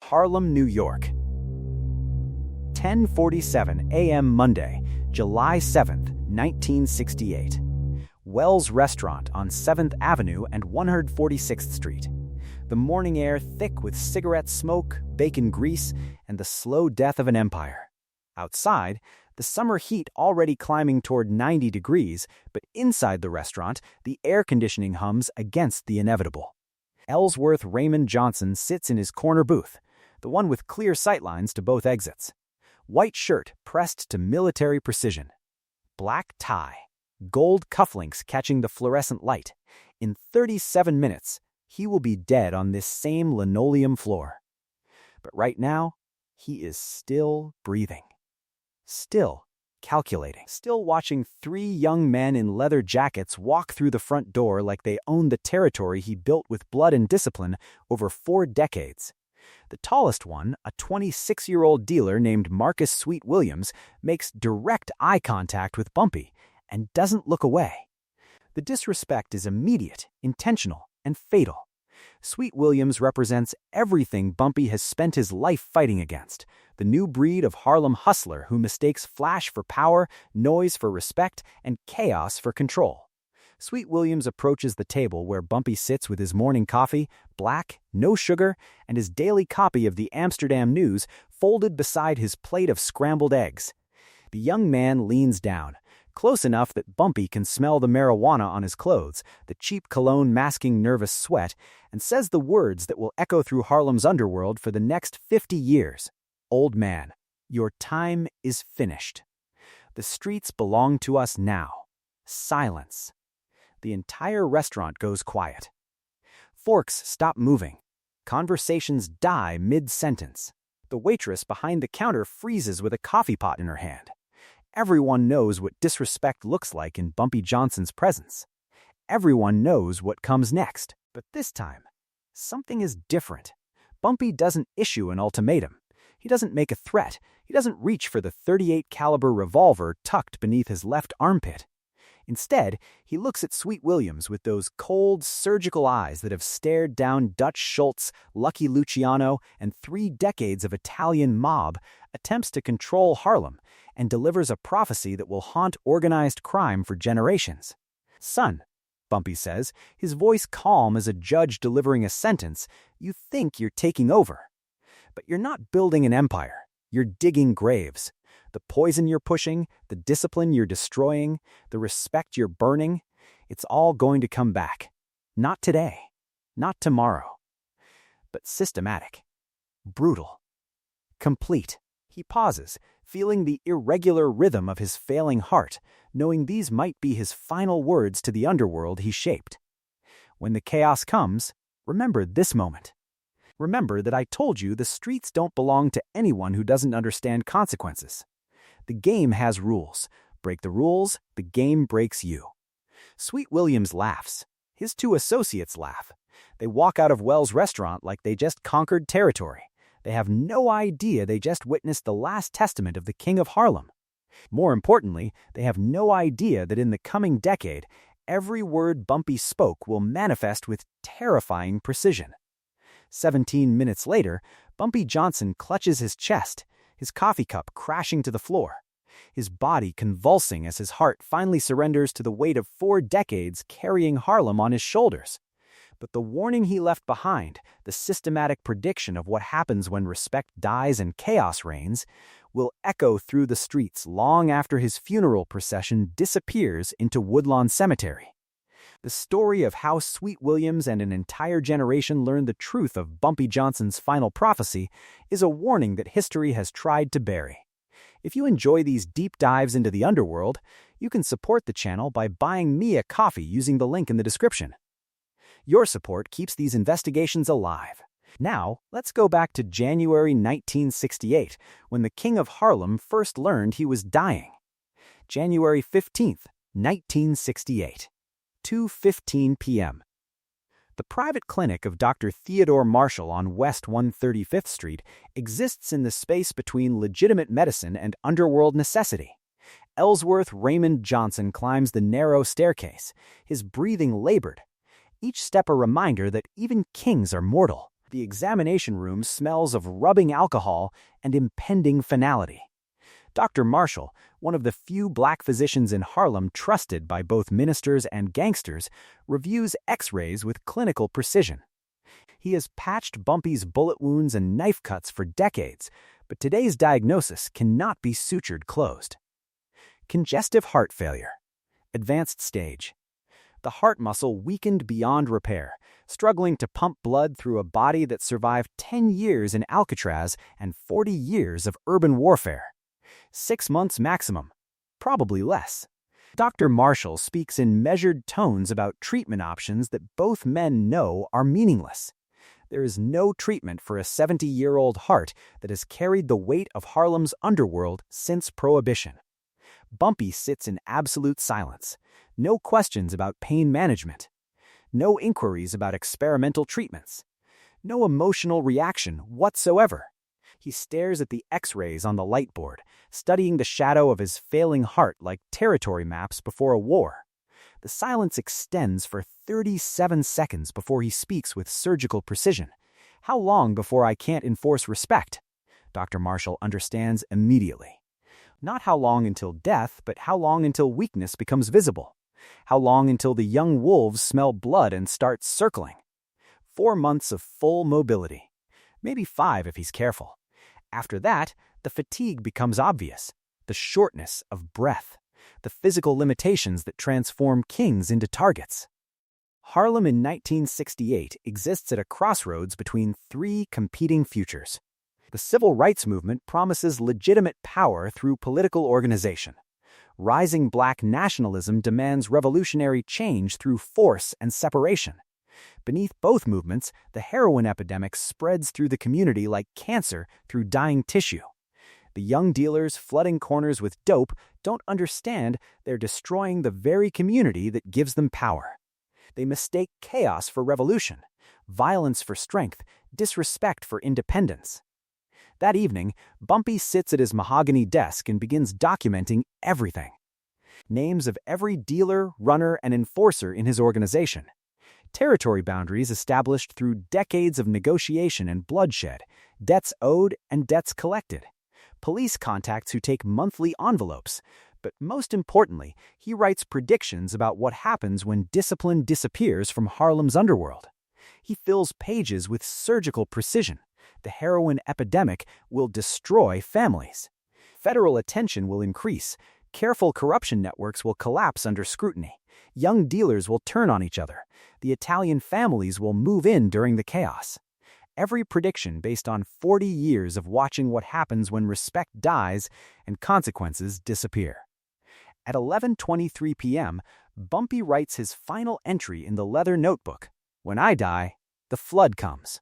Harlem, New York. 10:47 a.m. Monday, July 7th, 1968. Wells Restaurant on 7th Avenue and 146th Street. The morning air thick with cigarette smoke, bacon grease, and the slow death of an empire. Outside, the summer heat already climbing toward 90 degrees, but inside the restaurant, the air conditioning hums against the inevitable. Ellsworth Raymond Johnson sits in his corner booth, the one with clear sightlines to both exits. White shirt pressed to military precision. Black tie, gold cufflinks catching the fluorescent light. In 37 minutes, he will be dead on this same linoleum floor. But right now, he is still breathing. Still calculating. Still watching three young men in leather jackets walk through the front door like they own the territory he built with blood and discipline over 4 decades. The tallest one, a 26-year-old dealer named Marcus Sweet Williams, makes direct eye contact with Bumpy and doesn't look away. The disrespect is immediate, intentional, and fatal. Sweet Williams represents everything Bumpy has spent his life fighting against, the new breed of Harlem hustler who mistakes flash for power, noise for respect, and chaos for control. Sweet Williams approaches the table where Bumpy sits with his morning coffee, black, no sugar, and his daily copy of the Amsterdam News folded beside his plate of scrambled eggs. The young man leans down, close enough that Bumpy can smell the marijuana on his clothes, the cheap cologne masking nervous sweat, and says the words that will echo through Harlem's underworld for the next 50 years. "Old man, your time is finished. The streets belong to us now." Silence. The entire restaurant goes quiet. Forks stop moving. Conversations die mid-sentence. The waitress behind the counter freezes with a coffee pot in her hand. Everyone knows what disrespect looks like in Bumpy Johnson's presence. Everyone knows what comes next. But this time, something is different. Bumpy doesn't issue an ultimatum. He doesn't make a threat. He doesn't reach for the .38 caliber revolver tucked beneath his left armpit. Instead, he looks at Sweet Williams with those cold, surgical eyes that have stared down Dutch Schultz, Lucky Luciano, and 3 decades of Italian mob, attempts to control Harlem, and delivers a prophecy that will haunt organized crime for generations. "Son," Bumpy says, his voice calm as a judge delivering a sentence, "you think you're taking over. But you're not building an empire. You're digging graves. The poison you're pushing, the discipline you're destroying, the respect you're burning, it's all going to come back. Not today, not tomorrow. But systematic, brutal, complete." He pauses, feeling the irregular rhythm of his failing heart, knowing these might be his final words to the underworld he shaped. When the chaos comes, remember this moment. Remember that I told you the streets don't belong to anyone who doesn't understand consequences. The game has rules. Break the rules, the game breaks you. Sweet Williams laughs. His 2 associates laugh. They walk out of Wells' restaurant like they just conquered territory. They have no idea they just witnessed the last testament of the King of Harlem. More importantly, they have no idea that in the coming decade, every word Bumpy spoke will manifest with terrifying precision. 17 minutes later, Bumpy Johnson clutches his chest, his coffee cup crashing to the floor, his body convulsing as his heart finally surrenders to the weight of 4 decades carrying Harlem on his shoulders. But the warning he left behind, the systematic prediction of what happens when respect dies and chaos reigns, will echo through the streets long after his funeral procession disappears into Woodlawn Cemetery. The story of how Sweet Williams and an entire generation learned the truth of Bumpy Johnson's final prophecy is a warning that history has tried to bury. If you enjoy these deep dives into the underworld, you can support the channel by buying me a coffee using the link in the description. Your support keeps these investigations alive. Now, let's go back to January 1968, when the King of Harlem first learned he was dying. January 15th, 1968. 2:15 p.m. The private clinic of Dr. Theodore Marshall on West 135th Street exists in the space between legitimate medicine and underworld necessity. Ellsworth Raymond Johnson climbs the narrow staircase, his breathing labored. Each step a reminder that even kings are mortal, The examination room smells of rubbing alcohol and impending finality. Dr. Marshall, one of the few black physicians in Harlem trusted by both ministers and gangsters, reviews X-rays with clinical precision. He has patched Bumpy's bullet wounds and knife cuts for decades, but today's diagnosis cannot be sutured closed. Congestive heart failure. Advanced stage. The heart muscle weakened beyond repair, struggling to pump blood through a body that survived 10 years in Alcatraz and 40 years of urban warfare. 6 months maximum, probably less. Dr. Marshall speaks in measured tones about treatment options that both men know are meaningless. There is no treatment for a 70-year-old heart that has carried the weight of Harlem's underworld since Prohibition. Bumpy sits in absolute silence. No questions about pain management. No inquiries about experimental treatments. No emotional reaction whatsoever. He stares at the X-rays on the light board, studying the shadow of his failing heart like territory maps before a war. The silence extends for 37 seconds before he speaks with surgical precision. How long before I can't enforce respect? Dr. Marshall understands immediately. Not how long until death, but how long until weakness becomes visible. How long until the young wolves smell blood and start circling. 4 months of full mobility. Maybe 5 if he's careful. After that, the fatigue becomes obvious. The shortness of breath. The physical limitations that transform kings into targets. Harlem in 1968 exists at a crossroads between 3 competing futures. The civil rights movement promises legitimate power through political organization. Rising black nationalism demands revolutionary change through force and separation. Beneath both movements, the heroin epidemic spreads through the community like cancer through dying tissue. The young dealers flooding corners with dope don't understand they're destroying the very community that gives them power. They mistake chaos for revolution, violence for strength, disrespect for independence. That evening, Bumpy sits at his mahogany desk and begins documenting everything. Names of every dealer, runner, and enforcer in his organization. Territory boundaries established through decades of negotiation and bloodshed, debts owed and debts collected. Police contacts who take monthly envelopes. But most importantly, he writes predictions about what happens when discipline disappears from Harlem's underworld. He fills pages with surgical precision. The heroin epidemic will destroy families. Federal attention will increase. Careful corruption networks will collapse under scrutiny. Young dealers will turn on each other. The Italian families will move in during the chaos. Every prediction based on 40 years of watching what happens when respect dies and consequences disappear. At 11:23 p.m., Bumpy writes his final entry in the leather notebook. When I die, the flood comes.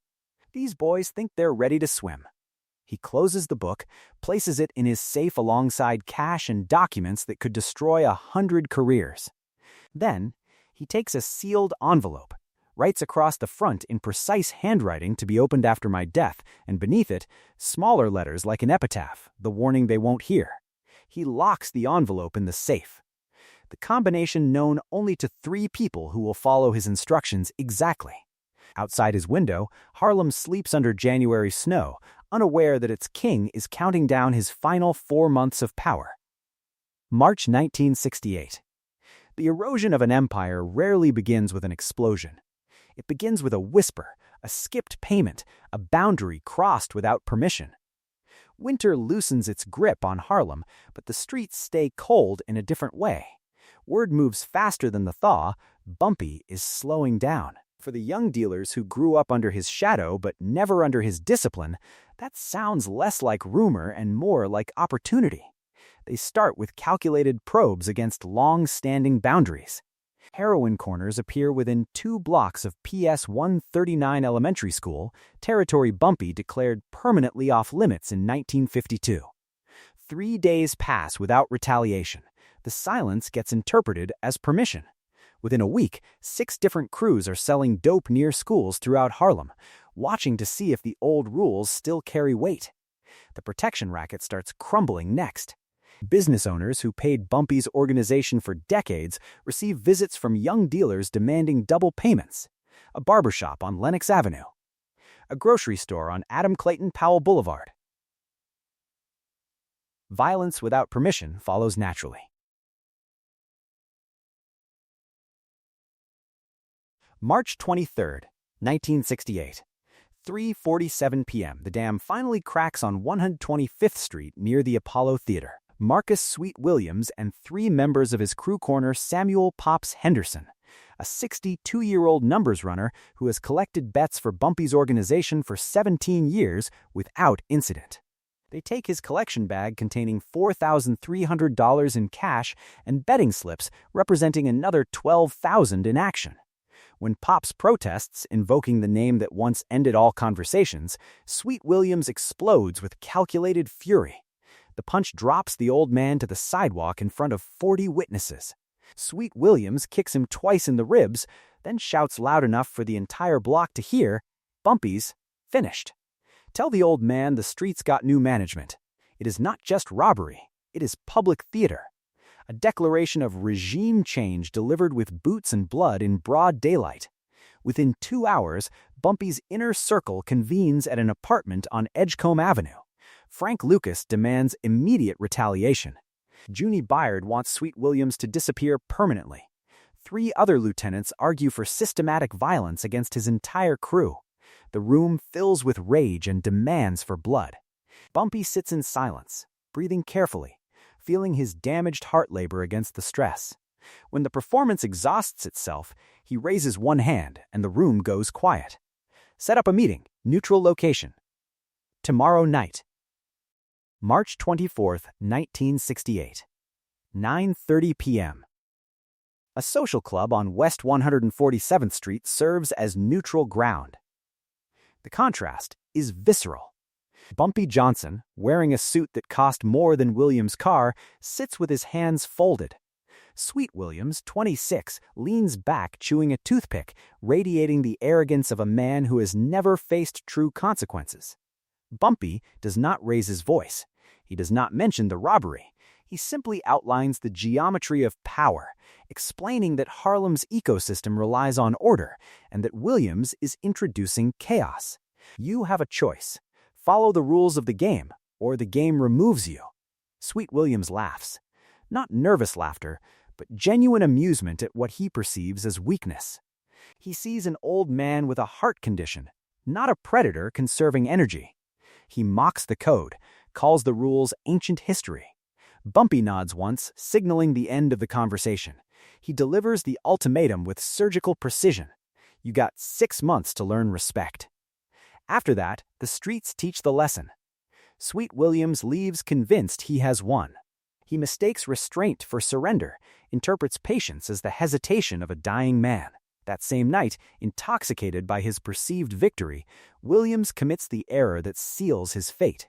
These boys think they're ready to swim. He closes the book, places it in his safe alongside cash and documents that could destroy 100 careers. Then, he takes a sealed envelope, writes across the front in precise handwriting to be opened after my death, and beneath it, smaller letters like an epitaph, the warning they won't hear. He locks the envelope in the safe. The combination known only to 3 people who will follow his instructions exactly. Outside his window, Harlem sleeps under January snow, unaware that its king is counting down his final 4 months of power. March 1968. The erosion of an empire rarely begins with an explosion. It begins with a whisper, a skipped payment, a boundary crossed without permission. Winter loosens its grip on Harlem, but the streets stay cold in a different way. Word moves faster than the thaw. Bumpy is slowing down. For the young dealers who grew up under his shadow but never under his discipline, that sounds less like rumor and more like opportunity. They start with calculated probes against long-standing boundaries. Heroin corners appear within 2 blocks of PS 139 Elementary School, territory Bumpy declared permanently off-limits in 1952. 3 days pass without retaliation. The silence gets interpreted as permission. Within a week, 6 different crews are selling dope near schools throughout Harlem, watching to see if the old rules still carry weight. The protection racket starts crumbling next. Business owners who paid Bumpy's organization for decades receive visits from young dealers demanding double payments. A barbershop on Lenox Avenue. a grocery store on Adam Clayton Powell Boulevard. Violence without permission follows naturally. March 23, 1968. 3:47 p.m. The dam finally cracks on 125th Street near the Apollo Theater. Marcus Sweet Williams and 3 members of his crew corner Samuel Pops Henderson, a 62-year-old numbers runner who has collected bets for Bumpy's organization for 17 years without incident. They take his collection bag containing $4,300 in cash and betting slips representing another $12,000 in action. When Pops protests, invoking the name that once ended all conversations, Sweet Williams explodes with calculated fury. The punch drops the old man to the sidewalk in front of 40 witnesses. Sweet Williams kicks him twice in the ribs, then shouts loud enough for the entire block to hear, "Bumpy's finished. Tell the old man the street's got new management. It is not just robbery, it is public theater." A declaration of regime change delivered with boots and blood in broad daylight. Within 2 hours, Bumpy's inner circle convenes at an apartment on Edgecombe Avenue. Frank Lucas demands immediate retaliation. Junie Byard wants Sweet Williams to disappear permanently. 3 other lieutenants argue for systematic violence against his entire crew. The room fills with rage and demands for blood. Bumpy sits in silence, breathing carefully, feeling his damaged heart labor against the stress. When the performance exhausts itself, he raises one hand and the room goes quiet. Set up a meeting, neutral location. Tomorrow night. March 24, 1968. 9:30 p.m. A social club on West 147th Street serves as neutral ground. The contrast is visceral. Bumpy Johnson, wearing a suit that cost more than Williams' car, sits with his hands folded. Sweet Williams, 26, leans back chewing a toothpick, radiating the arrogance of a man who has never faced true consequences. Bumpy does not raise his voice. He does not mention the robbery. He simply outlines the geometry of power, explaining that Harlem's ecosystem relies on order and that Williams is introducing chaos. You have a choice. Follow the rules of the game, or the game removes you. Sweet Williams laughs. Not nervous laughter, but genuine amusement at what he perceives as weakness. He sees an old man with a heart condition, not a predator conserving energy. He mocks the code, calls the rules ancient history. Bumpy nods once, signaling the end of the conversation. He delivers the ultimatum with surgical precision. You got 6 months to learn respect. After that, the streets teach the lesson. Sweet Williams leaves convinced he has won. He mistakes restraint for surrender, interprets patience as the hesitation of a dying man. That same night, intoxicated by his perceived victory, Williams commits the error that seals his fate.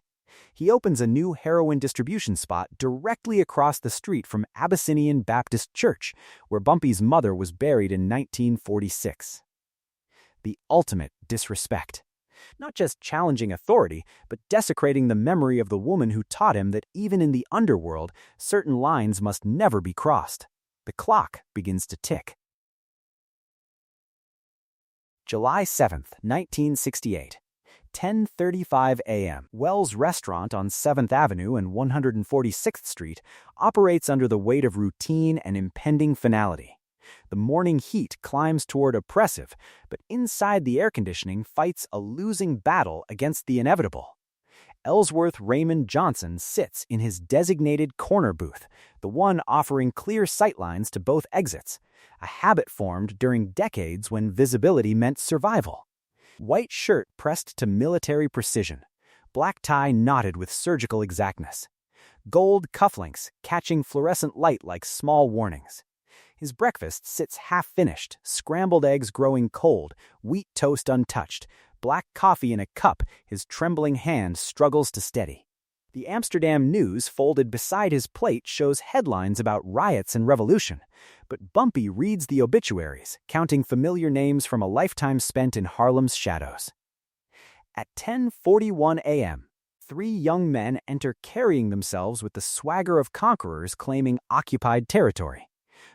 He opens a new heroin distribution spot directly across the street from Abyssinian Baptist Church, where Bumpy's mother was buried in 1946. The ultimate disrespect. Not just challenging authority, but desecrating the memory of the woman who taught him that even in the underworld, certain lines must never be crossed. The clock begins to tick. July 7, 1968. 10:35 a.m. Wells Restaurant on 7th Avenue and 146th Street operates under the weight of routine and impending finality. The morning heat climbs toward oppressive, but inside the air conditioning fights a losing battle against the inevitable. Ellsworth Raymond Johnson sits in his designated corner booth, the one offering clear sightlines to both exits, a habit formed during decades when visibility meant survival. White shirt pressed to military precision, black tie knotted with surgical exactness, gold cufflinks catching fluorescent light like small warnings. His breakfast sits half-finished, scrambled eggs growing cold, wheat toast untouched, black coffee in a cup his trembling hand struggles to steady. The Amsterdam News folded beside his plate shows headlines about riots and revolution, but Bumpy reads the obituaries, counting familiar names from a lifetime spent in Harlem's shadows. At 10:41 a.m., 3 young men enter carrying themselves with the swagger of conquerors claiming occupied territory.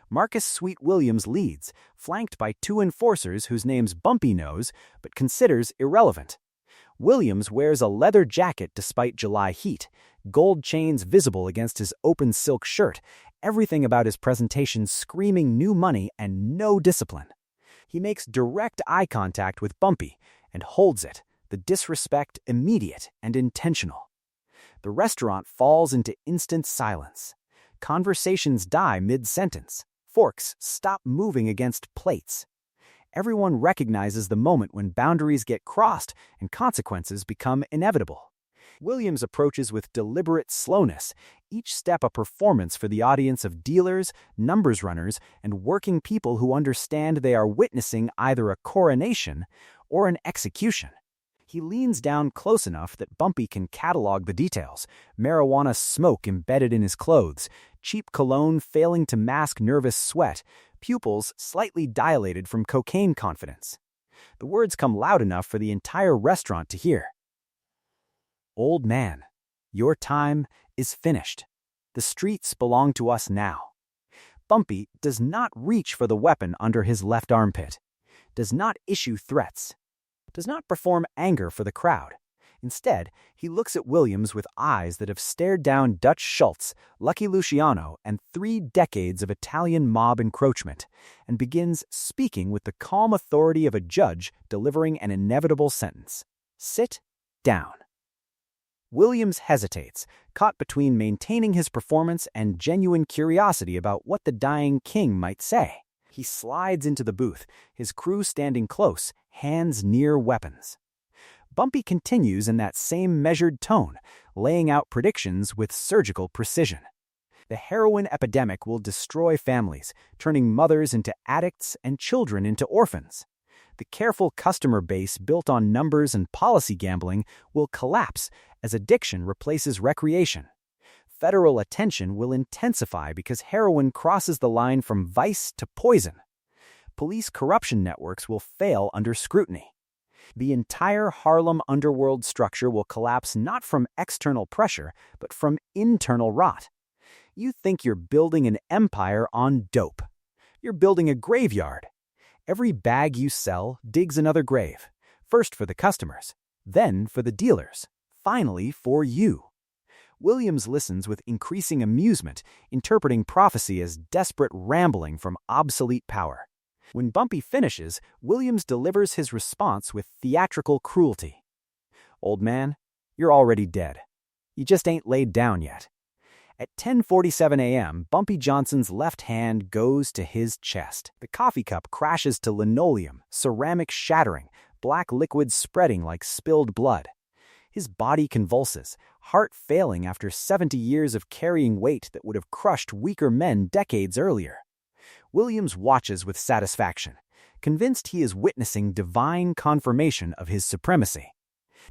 Marcus Sweet Williams leads, flanked by 2 enforcers whose names Bumpy knows but considers irrelevant. Williams wears a leather jacket despite July heat, gold chains visible against his open silk shirt, everything about his presentation screaming new money and no discipline. He makes direct eye contact with Bumpy and holds it, the disrespect immediate and intentional. The restaurant falls into instant silence. Conversations die mid-sentence. Forks stop moving against plates. Everyone recognizes the moment when boundaries get crossed and consequences become inevitable. Williams approaches with deliberate slowness, each step a performance for the audience of dealers, numbers runners, and working people who understand they are witnessing either a coronation or an execution. He leans down close enough that Bumpy can catalog the details: marijuana smoke embedded in his clothes, cheap cologne failing to mask nervous sweat, pupils slightly dilated from cocaine confidence. The words come loud enough for the entire restaurant to hear. "Old man, your time is finished. The streets belong to us now." Bumpy does not reach for the weapon under his left armpit, does not issue threats, does not perform anger for the crowd. Instead, he looks at Williams with eyes that have stared down Dutch Schultz, Lucky Luciano, and 3 decades of Italian mob encroachment, and begins speaking with the calm authority of a judge delivering an inevitable sentence. "Sit down." Williams hesitates, caught between maintaining his performance and genuine curiosity about what the dying king might say. He slides into the booth, his crew standing close, hands near weapons. Bumpy continues in that same measured tone, laying out predictions with surgical precision. The heroin epidemic will destroy families, turning mothers into addicts and children into orphans. The careful customer base built on numbers and policy gambling will collapse as addiction replaces recreation. Federal attention will intensify because heroin crosses the line from vice to poison. Police corruption networks will fail under scrutiny. The entire Harlem underworld structure will collapse not from external pressure, but from internal rot. You think you're building an empire on dope. You're building a graveyard. Every bag you sell digs another grave, first for the customers, then for the dealers, finally for you. Williams listens with increasing amusement, interpreting prophecy as desperate rambling from obsolete power. When Bumpy finishes, Williams delivers his response with theatrical cruelty. "Old man, you're already dead. You just ain't laid down yet." At 10:47 a.m., Bumpy Johnson's left hand goes to his chest. The coffee cup crashes to linoleum, ceramic shattering, black liquid spreading like spilled blood. His body convulses, heart failing after 70 years of carrying weight that would have crushed weaker men decades earlier. Williams watches with satisfaction, convinced he is witnessing divine confirmation of his supremacy.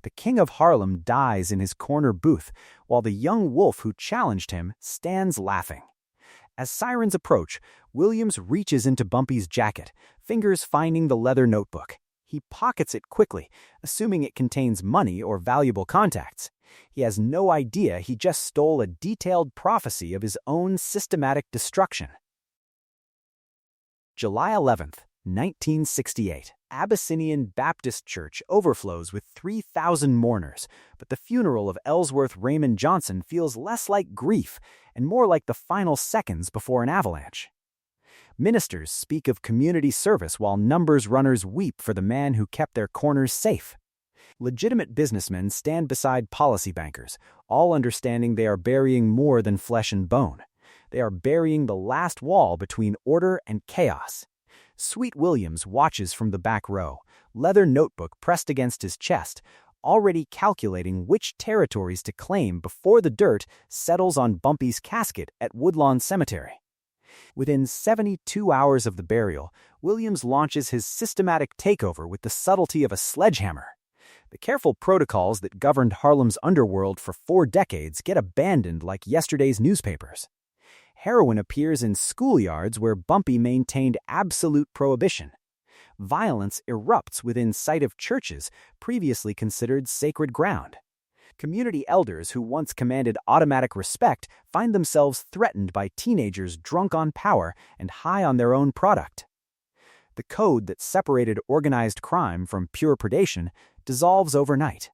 The King of Harlem dies in his corner booth, while the young wolf who challenged him stands laughing. As sirens approach, Williams reaches into Bumpy's jacket, fingers finding the leather notebook. He pockets it quickly, assuming it contains money or valuable contacts. He has no idea he just stole a detailed prophecy of his own systematic destruction. July 11th, 1968. Abyssinian Baptist Church overflows with 3,000 mourners, but the funeral of Ellsworth Raymond Johnson feels less like grief and more like the final seconds before an avalanche. Ministers speak of community service while numbers runners weep for the man who kept their corners safe. Legitimate businessmen stand beside policy bankers, all understanding they are burying more than flesh and bone. They are burying the last wall between order and chaos. Sweet Williams watches from the back row, leather notebook pressed against his chest, already calculating which territories to claim before the dirt settles on Bumpy's casket at Woodlawn Cemetery. Within 72 hours of the burial, Williams launches his systematic takeover with the subtlety of a sledgehammer. The careful protocols that governed Harlem's underworld for 4 decades get abandoned like yesterday's newspapers. Heroin appears in schoolyards where Bumpy maintained absolute prohibition. Violence erupts within sight of churches previously considered sacred ground. Community elders who once commanded automatic respect find themselves threatened by teenagers drunk on power and high on their own product. The code that separated organized crime from pure predation dissolves overnight.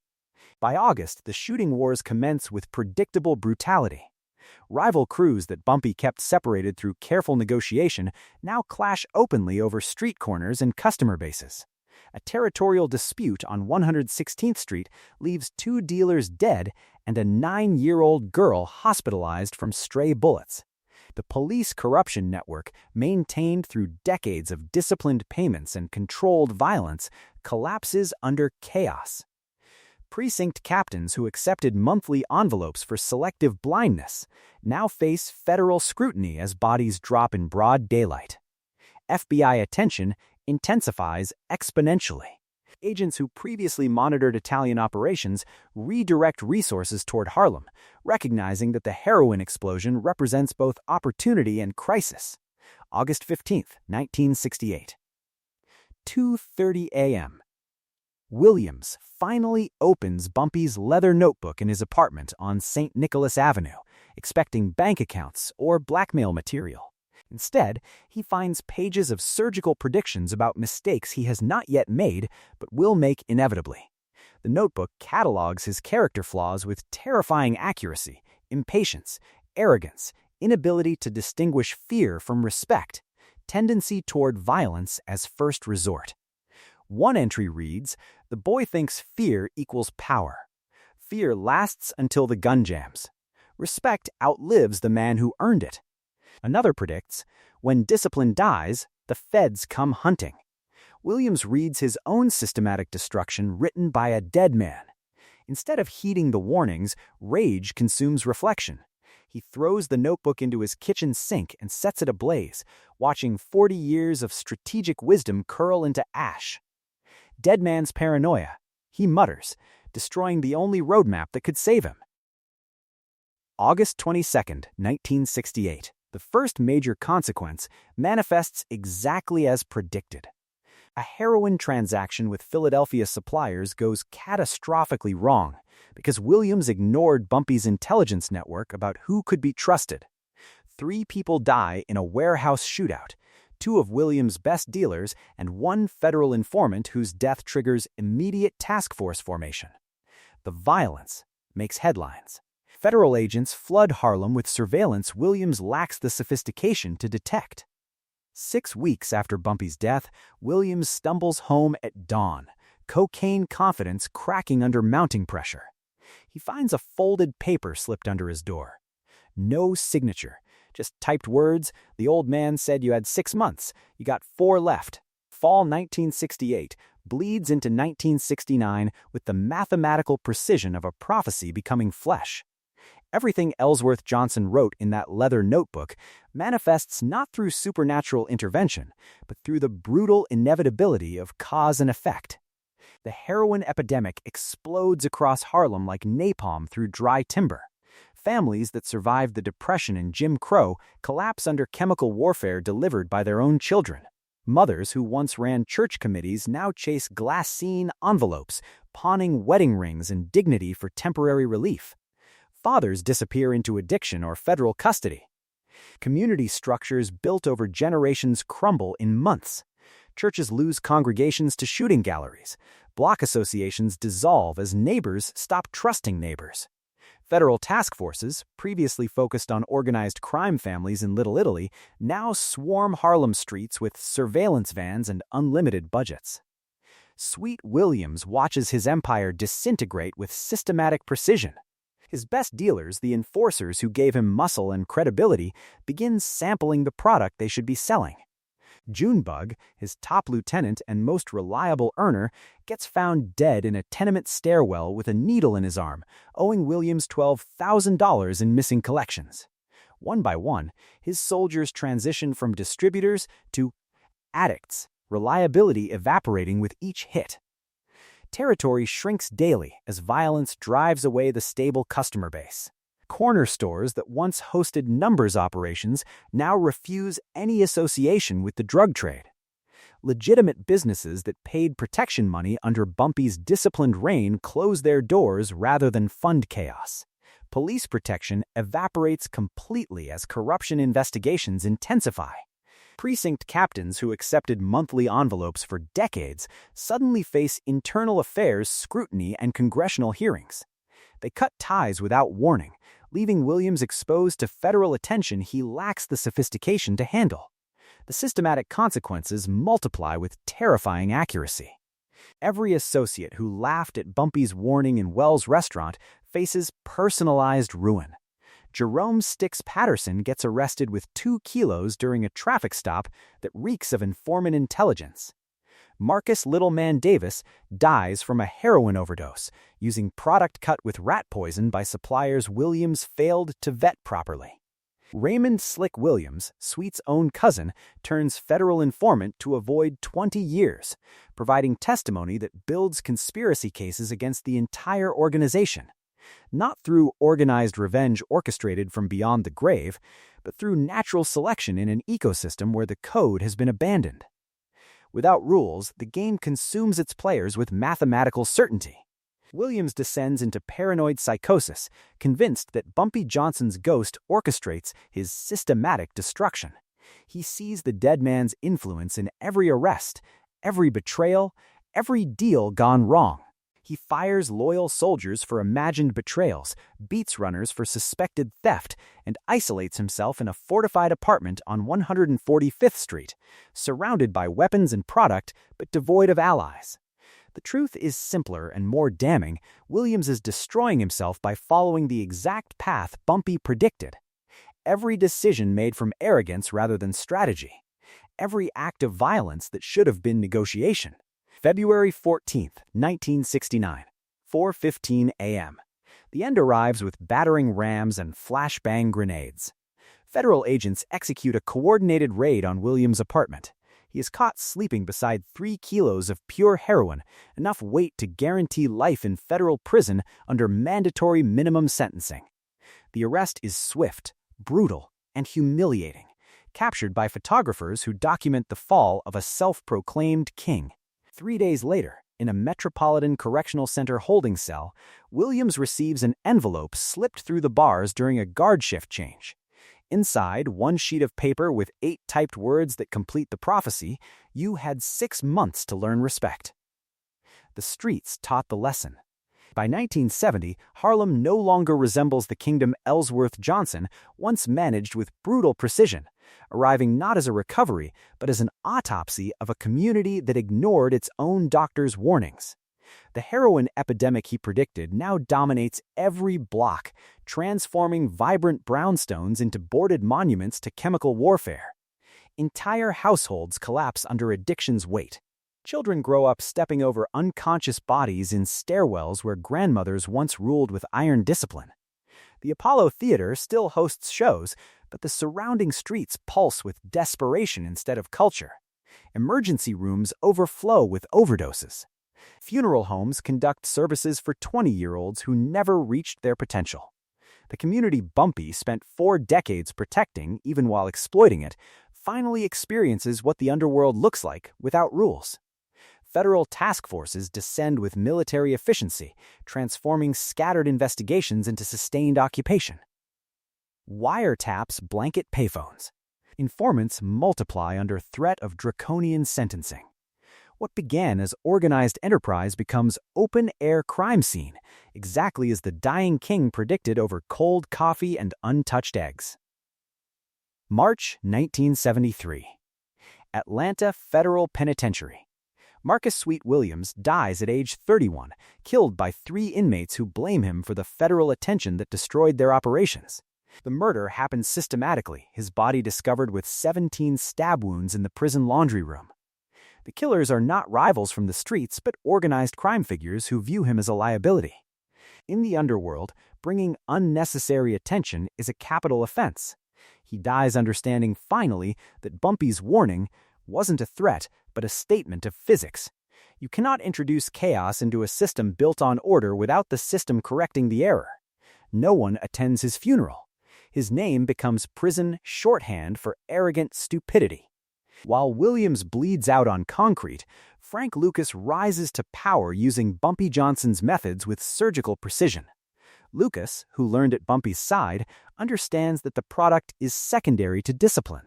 By August, the shooting wars commence with predictable brutality. Rival crews that Bumpy kept separated through careful negotiation now clash openly over street corners and customer bases. A territorial dispute on 116th Street leaves 2 dealers dead and a 9-year-old girl hospitalized from stray bullets. The police corruption network, maintained through decades of disciplined payments and controlled violence, collapses under chaos. Precinct captains who accepted monthly envelopes for selective blindness now face federal scrutiny as bodies drop in broad daylight. FBI attention intensifies exponentially. Agents who previously monitored Italian operations redirect resources toward Harlem, recognizing that the heroin explosion represents both opportunity and crisis. August 15, 1968. 2:30 a.m. Williams finally opens Bumpy's leather notebook in his apartment on St. Nicholas Avenue, expecting bank accounts or blackmail material. Instead, he finds pages of surgical predictions about mistakes he has not yet made but will make inevitably. The notebook catalogs his character flaws with terrifying accuracy: impatience, arrogance, inability to distinguish fear from respect, tendency toward violence as first resort. One entry reads, "The boy thinks fear equals power. Fear lasts until the gun jams. Respect outlives the man who earned it." Another predicts, "When discipline dies, the feds come hunting." Williams reads his own systematic destruction written by a dead man. Instead of heeding the warnings, rage consumes reflection. He throws the notebook into his kitchen sink and sets it ablaze, watching 40 years of strategic wisdom curl into ash. Dead man's paranoia, he mutters, destroying the only roadmap that could save him. August 22, 1968. The first major consequence manifests exactly as predicted. A heroin transaction with Philadelphia suppliers goes catastrophically wrong because Williams ignored Bumpy's intelligence network about who could be trusted. 3 people die in a warehouse shootout, 2 of Williams' best dealers and 1 federal informant whose death triggers immediate task force formation. The violence makes headlines. Federal agents flood Harlem with surveillance Williams lacks the sophistication to detect. 6 weeks after Bumpy's death, Williams stumbles home at dawn, cocaine confidence cracking under mounting pressure. He finds a folded paper slipped under his door. No signature, just typed words. "The old man said you had 6 months. You got 4 left." Fall 1968 bleeds into 1969 with the mathematical precision of a prophecy becoming flesh. Everything Ellsworth Johnson wrote in that leather notebook manifests not through supernatural intervention, but through the brutal inevitability of cause and effect. The heroin epidemic explodes across Harlem like napalm through dry timber. Families that survived the Depression and Jim Crow collapse under chemical warfare delivered by their own children. Mothers who once ran church committees now chase glassine envelopes, pawning wedding rings and dignity for temporary relief. Fathers disappear into addiction or federal custody. Community structures built over generations crumble in months. Churches lose congregations to shooting galleries. Block associations dissolve as neighbors stop trusting neighbors. Federal task forces, previously focused on organized crime families in Little Italy, now swarm Harlem streets with surveillance vans and unlimited budgets. Sweet Williams watches his empire disintegrate with systematic precision. His best dealers, the enforcers who gave him muscle and credibility, begin sampling the product they should be selling. Junebug, his top lieutenant and most reliable earner, gets found dead in a tenement stairwell with a needle in his arm, owing Williams $12,000 in missing collections. One by one, his soldiers transition from distributors to addicts, reliability evaporating with each hit. Territory shrinks daily as violence drives away the stable customer base. Corner stores that once hosted numbers operations now refuse any association with the drug trade. Legitimate businesses that paid protection money under Bumpy's disciplined reign close their doors rather than fund chaos. Police protection evaporates completely as corruption investigations intensify. Precinct captains who accepted monthly envelopes for decades suddenly face internal affairs scrutiny and congressional hearings. They cut ties without warning, leaving Williams exposed to federal attention he lacks the sophistication to handle. The systematic consequences multiply with terrifying accuracy. Every associate who laughed at Bumpy's warning in Wells' restaurant faces personalized ruin. Jerome Sticks Patterson gets arrested with 2 kilos during a traffic stop that reeks of informant intelligence. Marcus Littleman Davis dies from a heroin overdose, using product cut with rat poison by suppliers Williams failed to vet properly. Raymond Slick Williams, Sweet's own cousin, turns federal informant to avoid 20 years, providing testimony that builds conspiracy cases against the entire organization. Not through organized revenge orchestrated from beyond the grave, but through natural selection in an ecosystem where the code has been abandoned. Without rules, the game consumes its players with mathematical certainty. Williams descends into paranoid psychosis, convinced that Bumpy Johnson's ghost orchestrates his systematic destruction. He sees the dead man's influence in every arrest, every betrayal, every deal gone wrong. He fires loyal soldiers for imagined betrayals, beats runners for suspected theft, and isolates himself in a fortified apartment on 145th Street, surrounded by weapons and product, but devoid of allies. The truth is simpler and more damning. Williams is destroying himself by following the exact path Bumpy predicted. Every decision made from arrogance rather than strategy. Every act of violence that should have been negotiation. February 14, 1969, 4:15 a.m. The end arrives with battering rams and flashbang grenades. Federal agents execute a coordinated raid on Williams' apartment. He is caught sleeping beside 3 kilos of pure heroin, enough weight to guarantee life in federal prison under mandatory minimum sentencing. The arrest is swift, brutal, and humiliating, captured by photographers who document the fall of a self-proclaimed king. 3 days later, in a Metropolitan Correctional Center holding cell, Williams receives an envelope slipped through the bars during a guard shift change. Inside, 1 sheet of paper with 8 typed words that complete the prophecy, "You had 6 months to learn respect." The streets taught the lesson. By 1970, Harlem no longer resembles the kingdom Ellsworth Johnson once managed with brutal precision, arriving not as a recovery, but as an autopsy of a community that ignored its own doctor's warnings. The heroin epidemic he predicted now dominates every block, transforming vibrant brownstones into boarded monuments to chemical warfare. Entire households collapse under addiction's weight. Children grow up stepping over unconscious bodies in stairwells where grandmothers once ruled with iron discipline. The Apollo Theater still hosts shows, but the surrounding streets pulse with desperation instead of culture. Emergency rooms overflow with overdoses. Funeral homes conduct services for 20-year-olds who never reached their potential. The community Bumpy spent 4 decades protecting, even while exploiting it, finally experiences what the underworld looks like without rules. Federal task forces descend with military efficiency, transforming scattered investigations into sustained occupation. Wiretaps blanket payphones. Informants multiply under threat of draconian sentencing. What began as organized enterprise becomes open-air crime scene, exactly as the dying king predicted over cold coffee and untouched eggs. March 1973. Atlanta Federal Penitentiary. Marcus Sweet Williams dies at age 31, killed by 3 inmates who blame him for the federal attention that destroyed their operations. The murder happened systematically, his body discovered with 17 stab wounds in the prison laundry room. The killers are not rivals from the streets, but organized crime figures who view him as a liability. In the underworld, bringing unnecessary attention is a capital offense. He dies understanding finally that Bumpy's warning wasn't a threat, but a statement of physics. You cannot introduce chaos into a system built on order without the system correcting the error. No one attends his funeral. His name becomes prison shorthand for arrogant stupidity. While Williams bleeds out on concrete, Frank Lucas rises to power using Bumpy Johnson's methods with surgical precision. Lucas, who learned at Bumpy's side, understands that the product is secondary to discipline.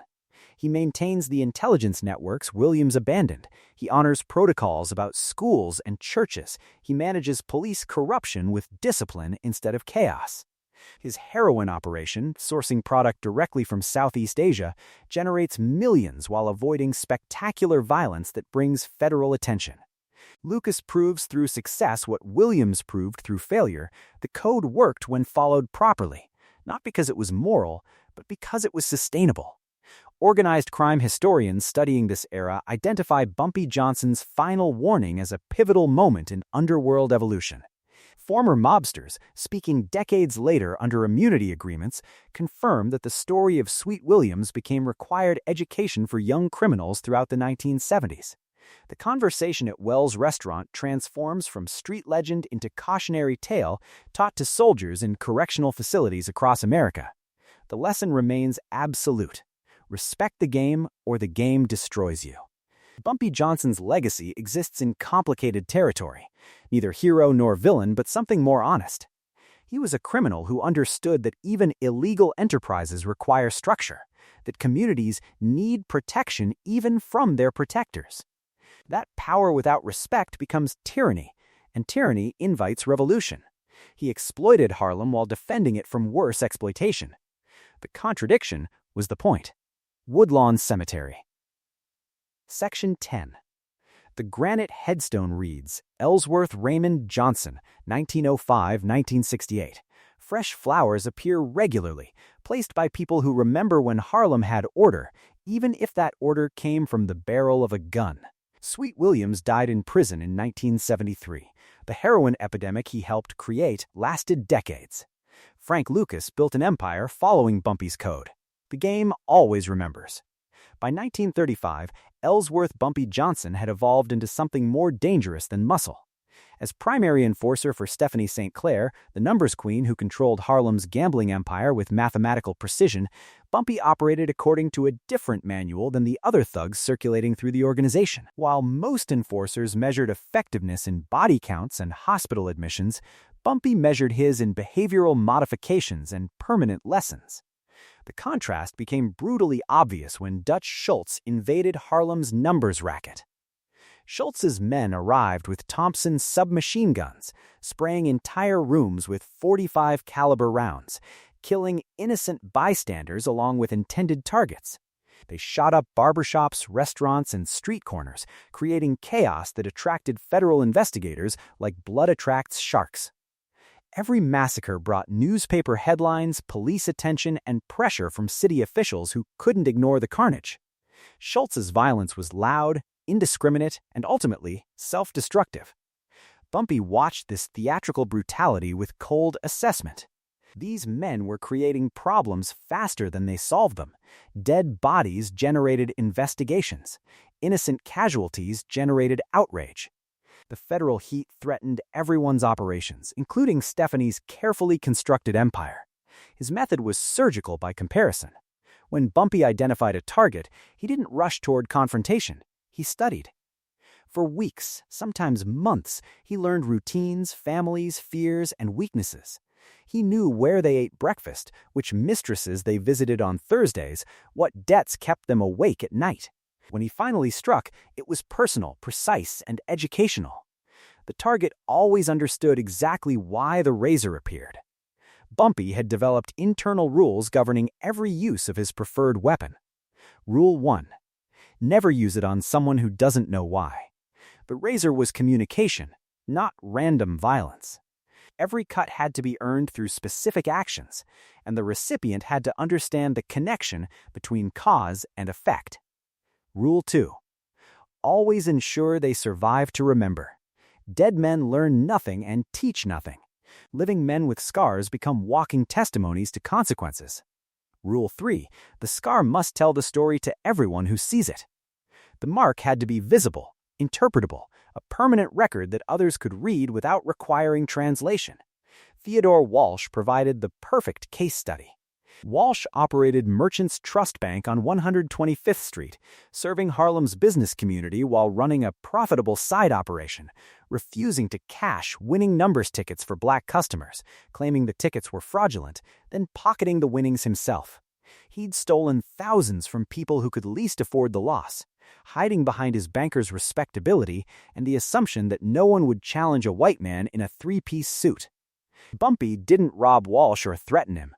He maintains the intelligence networks Williams abandoned. He honors protocols about schools and churches. He manages police corruption with discipline instead of chaos. His heroin operation, sourcing product directly from Southeast Asia, generates millions while avoiding spectacular violence that brings federal attention. Lucas proves through success what Williams proved through failure: the code worked when followed properly, not because it was moral, but because it was sustainable. Organized crime historians studying this era identify Bumpy Johnson's final warning as a pivotal moment in underworld evolution. Former mobsters, speaking decades later under immunity agreements, confirm that the story of Sweet Williams became required education for young criminals throughout the 1970s. The conversation at Wells' restaurant transforms from street legend into cautionary tale taught to soldiers in correctional facilities across America. The lesson remains absolute: respect the game, or the game destroys you. Bumpy Johnson's legacy exists in complicated territory, neither hero nor villain, but something more honest. He was a criminal who understood that even illegal enterprises require structure, that communities need protection even from their protectors. That power without respect becomes tyranny, and tyranny invites revolution. He exploited Harlem while defending it from worse exploitation. The contradiction was the point. Woodlawn Cemetery. Section 10. The granite headstone reads, Ellsworth Raymond Johnson, 1905-1968. Fresh flowers appear regularly, placed by people who remember when Harlem had order, even if that order came from the barrel of a gun. Sweet Williams died in prison in 1973. The heroin epidemic he helped create lasted decades. Frank Lucas built an empire following Bumpy's code. The game always remembers. By 1935, Ellsworth Bumpy Johnson had evolved into something more dangerous than muscle. As primary enforcer for Stephanie St. Clair, the numbers queen who controlled Harlem's gambling empire with mathematical precision, Bumpy operated according to a different manual than the other thugs circulating through the organization. While most enforcers measured effectiveness in body counts and hospital admissions, Bumpy measured his in behavioral modifications and permanent lessons. The contrast became brutally obvious when Dutch Schultz invaded Harlem's numbers racket. Schultz's men arrived with Thompson submachine guns, spraying entire rooms with .45 caliber rounds, killing innocent bystanders along with intended targets. They shot up barbershops, restaurants, and street corners, creating chaos that attracted federal investigators like blood attracts sharks. Every massacre brought newspaper headlines, police attention, and pressure from city officials who couldn't ignore the carnage. Schultz's violence was loud, indiscriminate, and ultimately self-destructive. Bumpy watched this theatrical brutality with cold assessment. These men were creating problems faster than they solved them. Dead bodies generated investigations. Innocent casualties generated outrage. The federal heat threatened everyone's operations, including Stephanie's carefully constructed empire. His method was surgical by comparison. When Bumpy identified a target, he didn't rush toward confrontation. He studied. For weeks, sometimes months, he learned routines, families, fears, and weaknesses. He knew where they ate breakfast, which mistresses they visited on Thursdays, what debts kept them awake at night. When he finally struck, it was personal, precise, and educational. The target always understood exactly why the razor appeared. Bumpy had developed internal rules governing every use of his preferred weapon. Rule 1. Never use it on someone who doesn't know why. The razor was communication, not random violence. Every cut had to be earned through specific actions, and the recipient had to understand the connection between cause and effect. Rule 2. Always ensure they survive to remember. Dead men learn nothing and teach nothing. Living men with scars become walking testimonies to consequences. Rule 3. The scar must tell the story to everyone who sees it. The mark had to be visible, interpretable, a permanent record that others could read without requiring translation. Theodore Walsh provided the perfect case study. Walsh operated Merchants Trust Bank on 125th Street, serving Harlem's business community while running a profitable side operation, refusing to cash winning numbers tickets for black customers, claiming the tickets were fraudulent, then pocketing the winnings himself. He'd stolen thousands from people who could least afford the loss, hiding behind his banker's respectability and the assumption that no one would challenge a white man in a three-piece suit. Bumpy didn't rob Walsh or threaten him.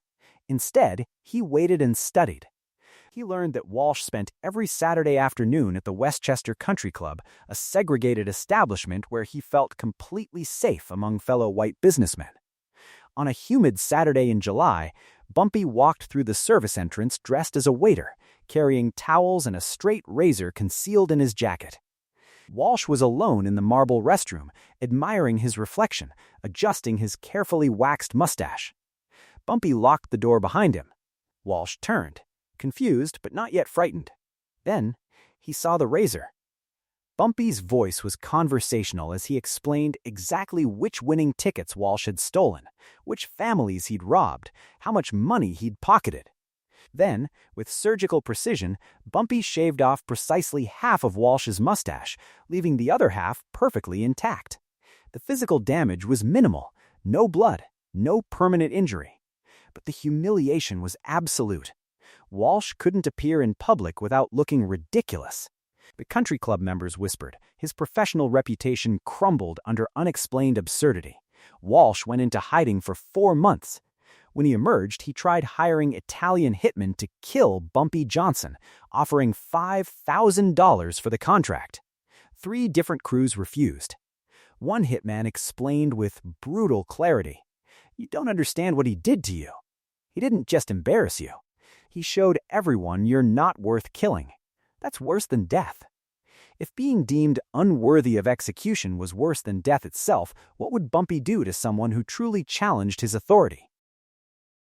Instead, he waited and studied. He learned that Walsh spent every Saturday afternoon at the Westchester Country Club, a segregated establishment where he felt completely safe among fellow white businessmen. On a humid Saturday in July, Bumpy walked through the service entrance dressed as a waiter, carrying towels and a straight razor concealed in his jacket. Walsh was alone in the marble restroom, admiring his reflection, adjusting his carefully waxed mustache. Bumpy locked the door behind him. Walsh turned, confused but not yet frightened. Then he saw the razor. Bumpy's voice was conversational as he explained exactly which winning tickets Walsh had stolen, which families he'd robbed, how much money he'd pocketed. Then, with surgical precision, Bumpy shaved off precisely half of Walsh's mustache, leaving the other half perfectly intact. The physical damage was minimal, no blood, no permanent injury. But the humiliation was absolute. Walsh couldn't appear in public without looking ridiculous. The country club members whispered. His professional reputation crumbled under unexplained absurdity. Walsh went into hiding for 4 months. When he emerged, he tried hiring Italian hitmen to kill Bumpy Johnson, offering $5,000 for the contract. 3 different crews refused. One hitman explained with brutal clarity, "You don't understand what he did to you. He didn't just embarrass you. He showed everyone you're not worth killing. That's worse than death." If being deemed unworthy of execution was worse than death itself, what would Bumpy do to someone who truly challenged his authority?